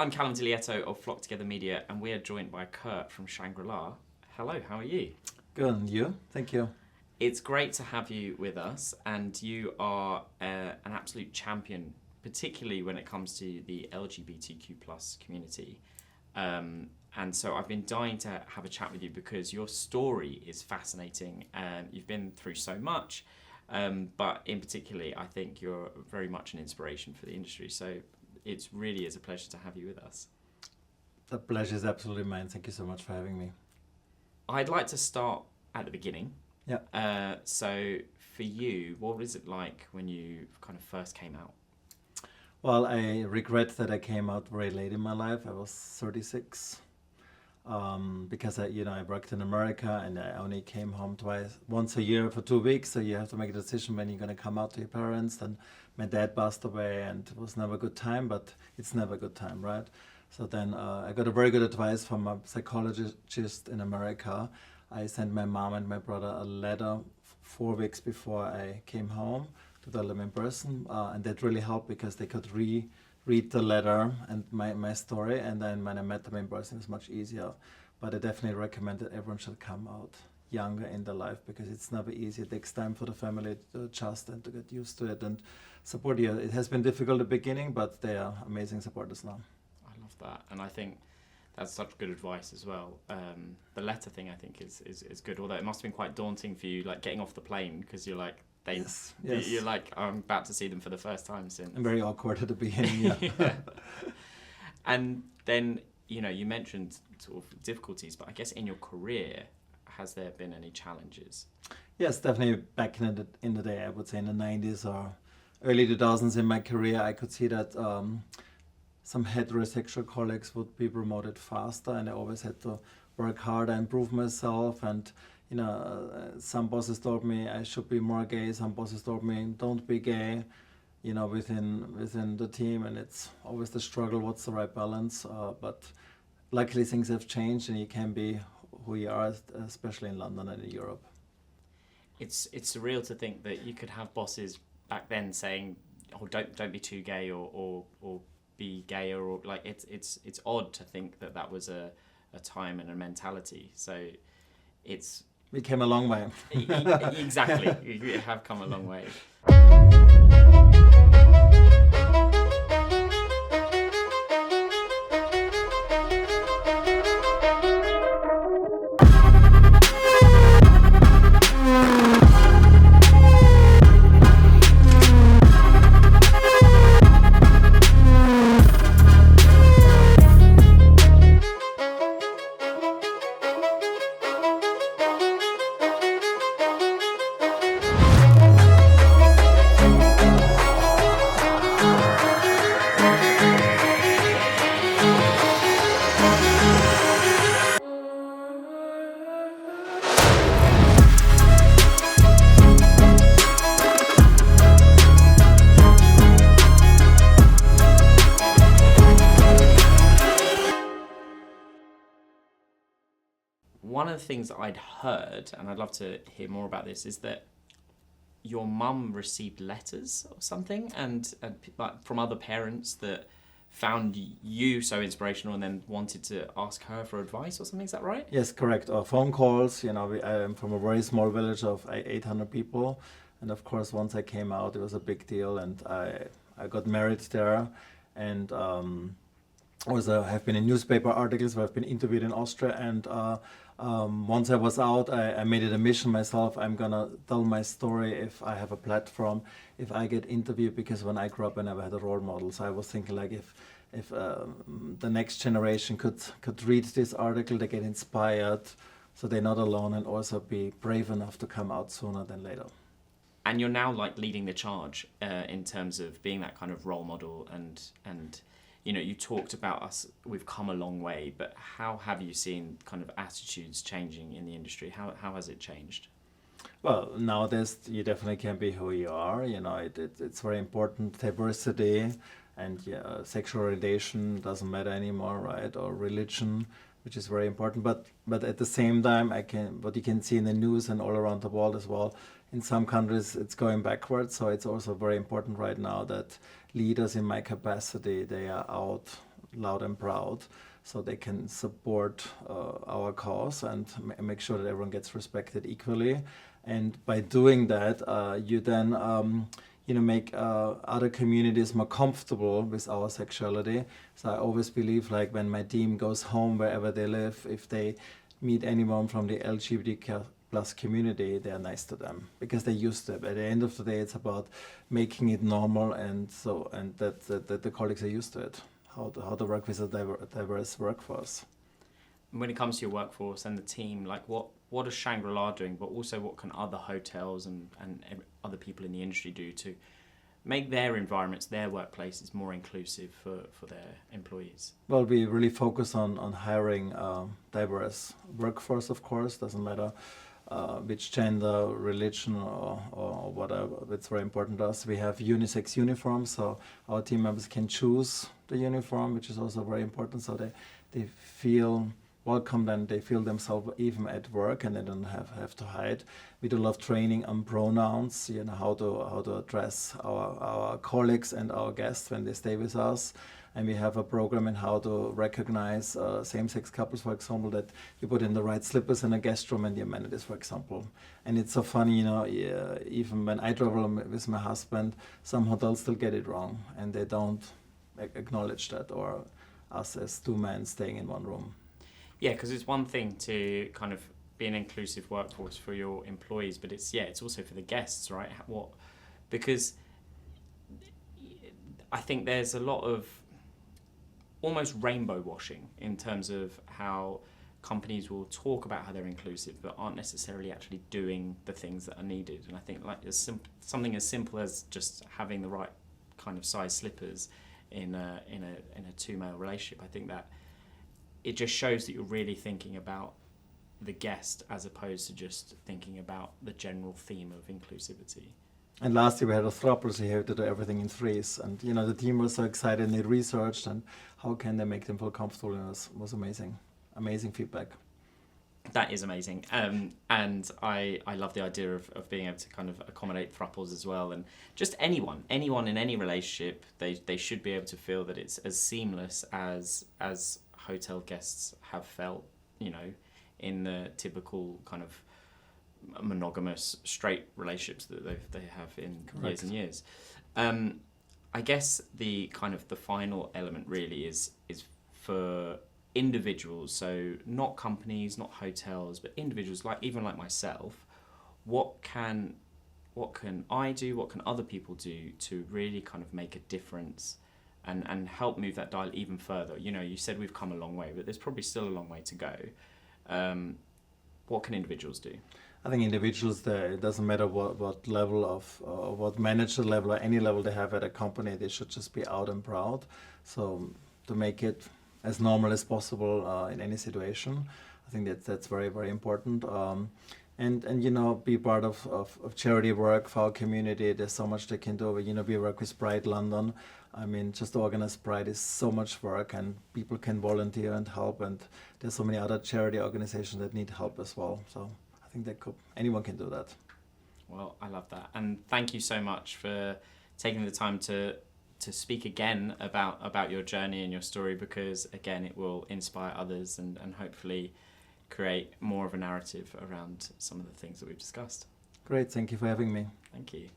I'm Callum Dilietto of Flock Together Media, and we are joined by Kurt from Shangri-La. Hello, how are you? Good, and you? Thank you. It's great to have you with us, and you are an absolute champion, particularly when it comes to the LGBTQ plus community. And so I've been dying to have a chat with you because your story is fascinating and you've been through so much. But in particular, I think you're very much an inspiration for the industry. So it really is a pleasure to have you with us. The pleasure is absolutely mine. Thank you so much for having me. I'd like to start at the beginning. Yeah. So for you, what was it like when you kind of first came out? Well, I regret that I came out very late in my life. I was 36. Because I worked in America and I only came home once a year for 2 weeks. So you have to make a decision when you're going to come out to your parents. Then my dad passed away and it was never a good time, but it's never a good time, right? So then I got a very good advice from a psychologist in America. I sent my mom and my brother a letter 4 weeks before I came home to tell them in person. And that really helped because they could read the letter and my story, and then when I met them in person, it's much easier. But I definitely recommend that everyone should come out younger in their life because it's never easy. It takes time for the family to adjust and to get used to it and support you. It has been difficult at the beginning, but they are amazing supporters now. I love that, and I think that's such good advice as well. The letter thing I think is good, although it must have been quite daunting for you, like getting off the plane because you're like, Yes. You're like, I'm about to see them for the first time since. And very awkward at the beginning, yeah. And then, you mentioned sort of difficulties, but I guess in your career, has there been any challenges? Yes, definitely back in the day, I would say in the 90s or early 2000s in my career, I could see that some heterosexual colleagues would be promoted faster, and I always had to work harder, improve myself, and some bosses told me I should be more gay. Some bosses told me don't be gay. Within the team, and it's always the struggle. What's the right balance? But luckily things have changed, and you can be who you are, especially in London and in Europe. It's surreal to think that you could have bosses back then saying, "Oh, don't be too gay," or be gayer, or like it's odd to think that was a time and a mentality. So we came a long way. Exactly, you have come a long way. One of the things that I'd heard, and I'd love to hear more about this, is that your mum received letters or something, and like from other parents that found you so inspirational and then wanted to ask her for advice or something. Is that right? Yes, correct. Or phone calls. I am from a very small village of 800 people, and of course, once I came out, it was a big deal, and I got married there, and also have been in newspaper articles where I've been interviewed in Austria, and once I was out, I made it a mission myself. I'm gonna tell my story if I have a platform, if I get interviewed, because when I grew up, I never had a role model. So I was thinking like if the next generation could read this article, they get inspired, so they're not alone, and also be brave enough to come out sooner than later. And you're now like leading the charge in terms of being that kind of role model, and you talked about us, we've come a long way, but how have you seen kind of attitudes changing in the industry? How has it changed? Well, nowadays you definitely can be who you are. It's very important, diversity, and sexual orientation doesn't matter anymore, right? Or religion, which is very important. But at the same time, what you can see in the news and all around the world as well, in some countries it's going backwards. So it's also very important right now that leaders in my capacity, they are out loud and proud, so they can support our cause and make sure that everyone gets respected equally. And by doing that, you then make other communities more comfortable with our sexuality. So I always believe, like, when my team goes home, wherever they live, if they meet anyone from the LGBTQ plus community, they are nice to them because they're used to it. At the end of the day, it's about making it normal, and that the colleagues are used to it. How to work with a diverse workforce. When it comes to your workforce and the team, like what is Shangri-La doing, but also what can other hotels and other people in the industry do to make their environments, their workplaces more inclusive for their employees? Well, we really focus on hiring diverse workforce, of course. Doesn't matter which gender, religion, or whatever. It's very important to us. We have unisex uniforms, so our team members can choose the uniform, which is also very important, so they feel welcomed and they feel themselves even at work, and they don't have to hide. We do a lot of training on pronouns, how to address our colleagues and our guests when they stay with us. And we have a program in how to recognize same-sex couples, for example, that you put in the right slippers in a guest room and the amenities, for example. And it's so funny, even when I travel with my husband, some hotels still get it wrong, and they don't acknowledge that, or us as two men staying in one room. Yeah, because it's one thing to kind of be an inclusive workforce for your employees, but it's also for the guests, right? Because I think there's a lot of almost rainbow washing in terms of how companies will talk about how they're inclusive but aren't necessarily actually doing the things that are needed. And I think like something as simple as just having the right kind of size slippers in a two-male relationship, I think that it just shows that you're really thinking about the guest as opposed to just thinking about the general theme of inclusivity. And last year we had a throuples, we had to do everything in threes. And the team was so excited, and they researched and how can they make them feel comfortable. And it was amazing. Amazing feedback. That is amazing. And I love the idea of being able to kind of accommodate throuples as well. And just anyone in any relationship, they should be able to feel that it's as seamless as hotel guests have felt, in the typical kind of monogamous straight relationships that they have in Correct. years and years. I guess the kind of the final element really is for individuals, so not companies, not hotels, but individuals like myself. What can I do? What can other people do to really kind of make a difference and help move that dial even further? You said we've come a long way, but there's probably still a long way to go. What can individuals do? I think individuals, it doesn't matter what level of, what manager level or any level they have at a company, they should just be out and proud. So to make it as normal as possible in any situation, I think that's very, very important. And be part of charity work for our community. There's so much they can do. We work with Pride London. I mean, just to organize Pride is so much work, and people can volunteer and help. And there's so many other charity organizations that need help as well. So I think anyone can do that. Well, I love that, and thank you so much for taking the time to speak again about your journey and your story, because again it will inspire others and hopefully create more of a narrative around some of the things that we've discussed. Great, thank you for having me. Thank you.